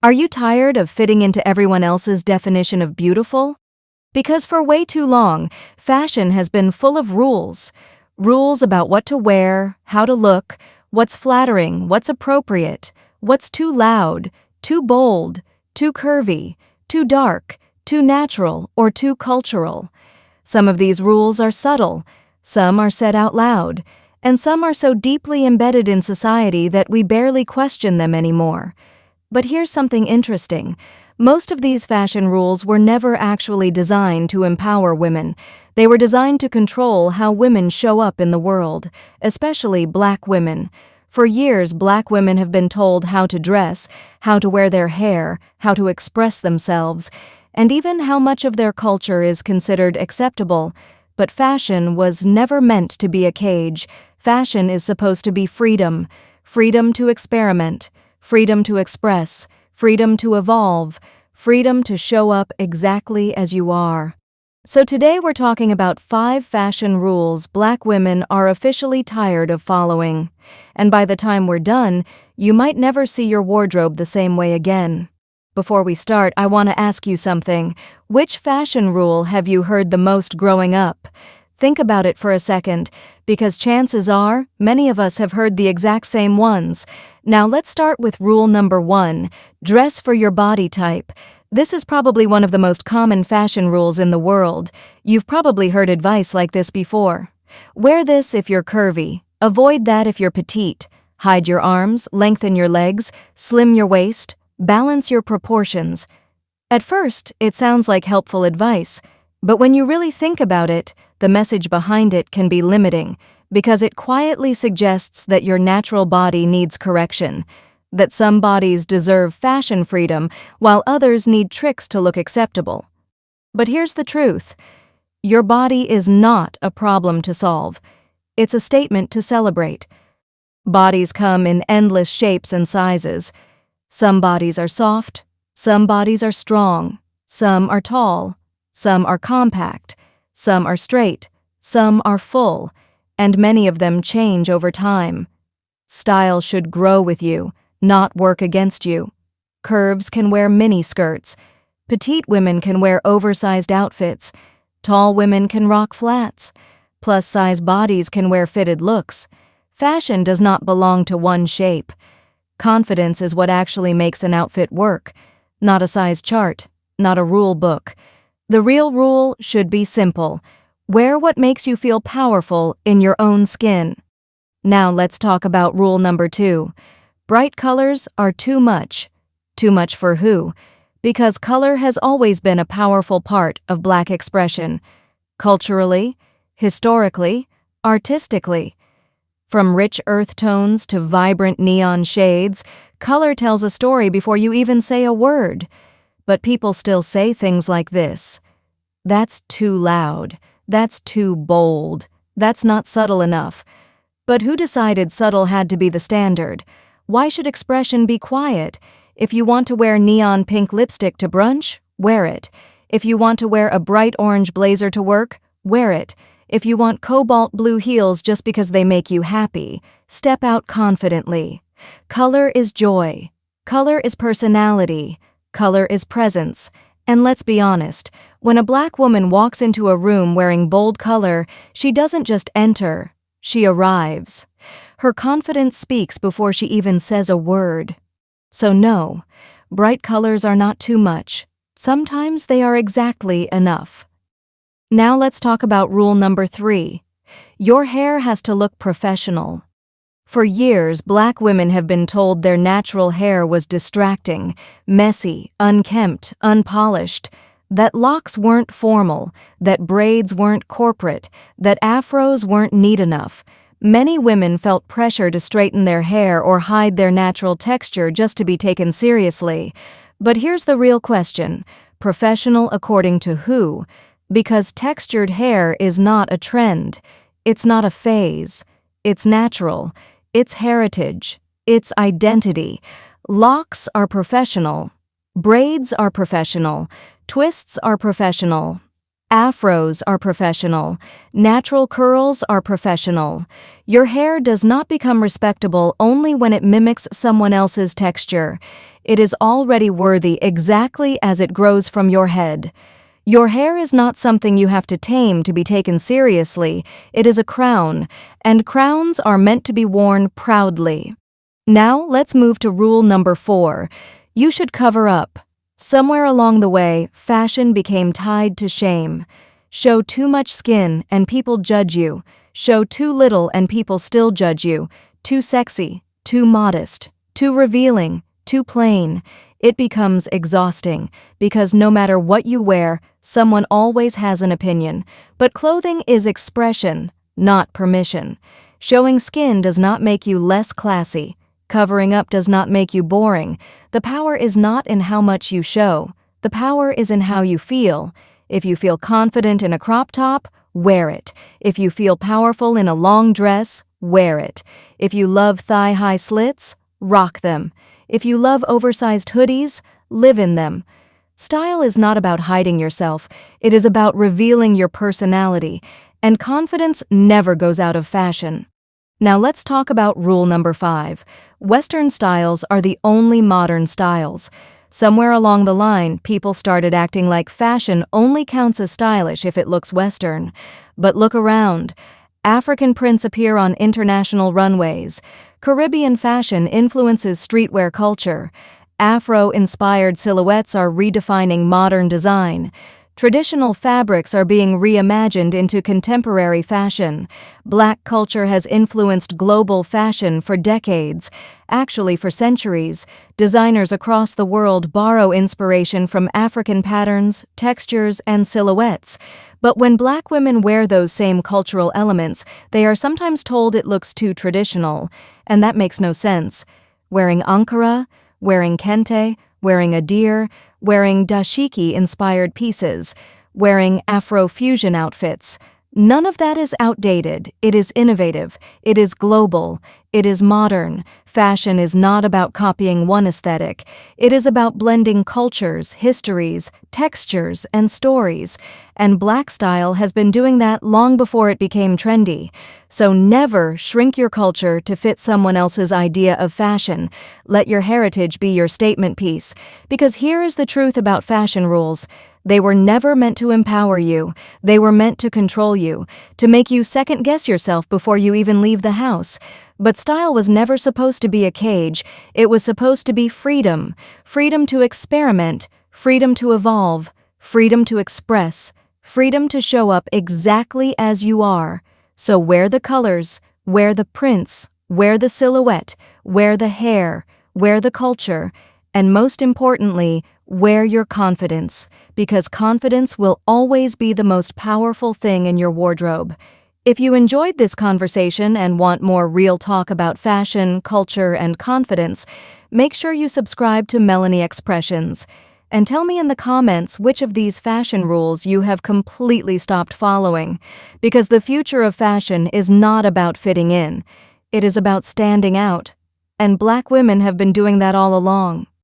Are you tired of fitting into everyone else's definition of beautiful? Because for way too long, fashion has been full of rules. Rules about what to wear, how to look, what's flattering, what's appropriate, what's too loud, too bold, too curvy, too dark, too natural, or too cultural. Some of these rules are subtle, some are said out loud, and some are so deeply embedded in society that we barely question them anymore. But here's something interesting. Most of these fashion rules were never actually designed to empower women. They were designed to control how women show up in the world, especially Black women. For years, Black women have been told how to dress, how to wear their hair, how to express themselves, and even how much of their culture is considered acceptable. But fashion was never meant to be a cage. Fashion is supposed to be freedom. Freedom to experiment. Freedom to express, freedom to evolve, freedom to show up exactly as you are. So today we're talking about 5 fashion rules Black women are officially tired of following. And by the time we're done, you might never see your wardrobe the same way again. Before we start, I want to ask you something. Which fashion rule have you heard the most growing up? Think about it for a second, because chances are, many of us have heard the exact same ones. Now let's start with rule number 1, dress for your body type. This is probably one of the most common fashion rules in the world. You've probably heard advice like this before. Wear this if you're curvy. Avoid that if you're petite. Hide your arms, lengthen your legs, slim your waist, balance your proportions. At first, it sounds like helpful advice, but when you really think about it, the message behind it can be limiting, because it quietly suggests that your natural body needs correction, that some bodies deserve fashion freedom while others need tricks to look acceptable. But here's the truth. Your body is not a problem to solve. It's a statement to celebrate. Bodies come in endless shapes and sizes. Some bodies are soft, some bodies are strong, some are tall, some are compact, some are straight, some are full, and many of them change over time. Style should grow with you, not work against you. Curves can wear mini skirts. Petite women can wear oversized outfits. Tall women can rock flats. Plus-size bodies can wear fitted looks. Fashion does not belong to one shape. Confidence is what actually makes an outfit work, not a size chart, not a rule book. The real rule should be simple. Wear what makes you feel powerful in your own skin. Now let's talk about rule number 2. Bright colors are too much. Too much for who? Because color has always been a powerful part of Black expression. Culturally, historically, artistically. From rich earth tones to vibrant neon shades, color tells a story before you even say a word. But people still say things like this. That's too loud. That's too bold. That's not subtle enough. But who decided subtle had to be the standard? Why should expression be quiet? If you want to wear neon pink lipstick to brunch, wear it. If you want to wear a bright orange blazer to work, wear it. If you want cobalt blue heels just because they make you happy, step out confidently. Color is joy. Color is personality. Color is presence. And let's be honest, when a Black woman walks into a room wearing bold color, she doesn't just enter, she arrives. Her confidence speaks before she even says a word. So no, bright colors are not too much. Sometimes they are exactly enough. Now let's talk about rule number 3. Your hair has to look professional. For years, Black women have been told their natural hair was distracting, messy, unkempt, unpolished, that locks weren't formal, that braids weren't corporate, that afros weren't neat enough. Many women felt pressure to straighten their hair or hide their natural texture just to be taken seriously. But here's the real question. Professional according to who? Because textured hair is not a trend. It's not a phase. It's natural. It's heritage. It's identity. Locks are professional. Braids are professional. Twists are professional. Afros are professional. Natural curls are professional. Your hair does not become respectable only when it mimics someone else's texture. It is already worthy exactly as it grows from your head. Your hair is not something you have to tame to be taken seriously. It is a crown, and crowns are meant to be worn proudly. Now let's move to rule number 4. You should cover up. Somewhere along the way, fashion became tied to shame. Show too much skin and people judge you. Show too little and people still judge you. Too sexy, too modest, too revealing, too plain. It becomes exhausting because no matter what you wear, someone always has an opinion. But clothing is expression, not permission. Showing skin does not make you less classy. Covering up does not make you boring. The power is not in how much you show. The power is in how you feel. If you feel confident in a crop top, wear it. If you feel powerful in a long dress, wear it. If you love thigh-high slits, rock them. If you love oversized hoodies, live in them. Style is not about hiding yourself. It is about revealing your personality. And confidence never goes out of fashion. Now let's talk about rule number 5. Western styles are the only modern styles. Somewhere along the line, people started acting like fashion only counts as stylish if it looks Western. But look around. African prints appear on international runways. Caribbean fashion influences streetwear culture. Afro-inspired silhouettes are redefining modern design. Traditional fabrics are being reimagined into contemporary fashion. Black culture has influenced global fashion for decades, actually for centuries. Designers across the world borrow inspiration from African patterns, textures, and silhouettes. But when Black women wear those same cultural elements, they are sometimes told it looks too traditional, and that makes no sense. Wearing Ankara, wearing kente, wearing a deer, wearing dashiki-inspired pieces, wearing Afro-fusion outfits. None of that is outdated. It is innovative. It is global. It is modern. Fashion is not about copying one aesthetic. It is about blending cultures, histories, textures, and stories. And Black style has been doing that long before it became trendy. So never shrink your culture to fit someone else's idea of fashion. Let your heritage be your statement piece. Because here is the truth about fashion rules. They were never meant to empower you. They were meant to control you, to make you second-guess yourself before you even leave the house. But style was never supposed to be a cage. It was supposed to be freedom. Freedom to experiment, freedom to evolve, freedom to express, freedom to show up exactly as you are. So wear the colors, wear the prints, wear the silhouette, wear the hair, wear the culture, and most importantly, wear your confidence, because confidence will always be the most powerful thing in your wardrobe. If you enjoyed this conversation and want more real talk about fashion, culture, and confidence, make sure you subscribe to Melanie Expressions. And tell me in the comments which of these fashion rules you have completely stopped following, because the future of fashion is not about fitting in. It is about standing out. And Black women have been doing that all along.